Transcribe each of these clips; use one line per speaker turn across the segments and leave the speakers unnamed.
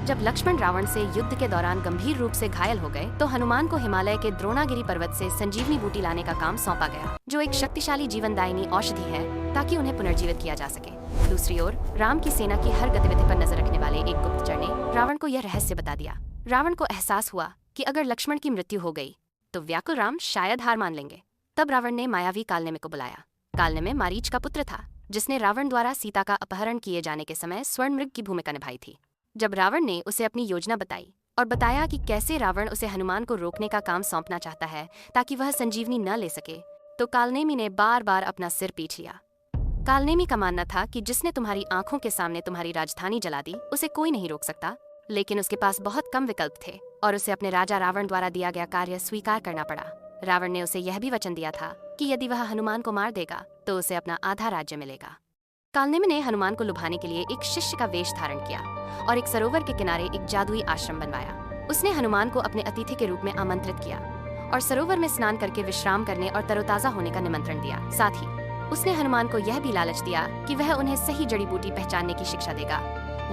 जब लक्ष्मण रावण से युद्ध के दौरान गंभीर रूप से घायल हो गए तो हनुमान को हिमालय के द्रोणागिरी पर्वत से संजीवनी बूटी लाने का काम सौंपा गया, जो एक शक्तिशाली जीवनदायिनी औषधि है ताकि उन्हें पुनर्जीवित किया जा सके। दूसरी ओर राम की सेना की हर गतिविधि पर नजर रखने वाले एक गुप्तचर ने रावण को यह रहस्य बता दिया। रावण को एहसास हुआ कि अगर लक्ष्मण की मृत्यु हो गई तो व्याकुल राम शायद हार मान लेंगे। तब रावण ने मायावी कालनेमी को बुलाया। कालनेमी मारीच का पुत्र था, जिसने रावण द्वारा सीता का अपहरण किए जाने के समय स्वर्ण मृग की भूमिका निभाई थी। जब रावण ने उसे अपनी योजना बताई और बताया कि कैसे रावण उसे हनुमान को रोकने का काम सौंपना चाहता है ताकि वह संजीवनी न ले सके, तो कालनेमी ने बार बार अपना सिर पीट लिया। कालनेमी का मानना था कि जिसने तुम्हारी आंखों के सामने तुम्हारी राजधानी जला दी उसे कोई नहीं रोक सकता, लेकिन उसके पास बहुत कम विकल्प थे और उसे अपने राजा रावण द्वारा दिया गया कार्य स्वीकार करना पड़ा। रावण ने उसे यह भी वचन दिया था कि यदि वह हनुमान को मार देगा तो उसे अपना आधा राज्य मिलेगा। कालनेमी ने हनुमान को लुभाने के लिए एक शिष्य का वेश धारण किया और एक सरोवर के किनारे एक जादुई आश्रम बनवाया। उसने हनुमान को अपने अतिथि के रूप में आमंत्रित किया और सरोवर में स्नान करके विश्राम करने और तरोताजा होने का निमंत्रण दिया। साथ ही उसने हनुमान को यह भी लालच दिया कि वह उन्हें सही जड़ी बूटी पहचानने की शिक्षा देगा,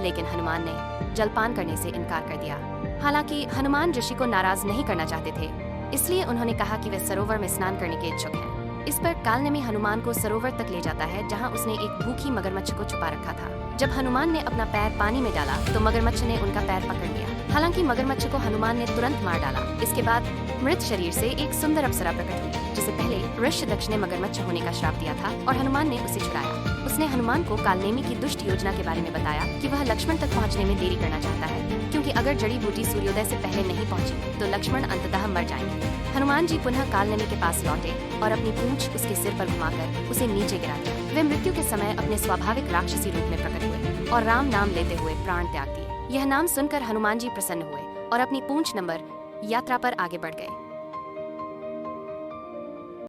लेकिन हनुमान ने जलपान करने से इनकार कर दिया। हालांकि हनुमान ऋषि को नाराज नहीं करना चाहते थे, इसलिए उन्होंने कहा कि वे सरोवर में स्नान करने के इच्छुक हैं। इस पर कालनेमी हनुमान को सरोवर तक ले जाता है, जहां उसने एक भूखी मगरमच्छ को छुपा रखा था। जब हनुमान ने अपना पैर पानी में डाला तो मगरमच्छ ने उनका पैर पकड़ लिया। हालांकि मगरमच्छ को हनुमान ने तुरंत मार डाला। इसके बाद मृत शरीर से एक सुंदर अप्सरा प्रकट हुई, जिसे पहले ऋषदक्ष ने मगरमच्छ होने का श्राप दिया था और हनुमान ने उसे छुड़ाया। उसने हनुमान को कालनेमी की दुष्ट योजना के बारे में बताया कि वह लक्ष्मण तक पहुंचने में देरी करना चाहता है, क्योंकि अगर जड़ी बूटी सूर्योदय से पहले नहीं पहुंची तो लक्ष्मण अंततः मर जाएंगे। हनुमान जी पुनः कालनेमी के पास लौटे और अपनी पूंछ उसके सिर पर घुमाकर उसे नीचे गिरा दिया। वे मृत्यु के समय अपने स्वाभाविक राक्षसी रूप में प्रकट हुए और राम नाम लेते हुए प्राण त्याग दिए। यह नाम सुनकर हनुमान जी प्रसन्न हुए और अपनी पूंछ नंबर यात्रा पर आगे बढ़ गए।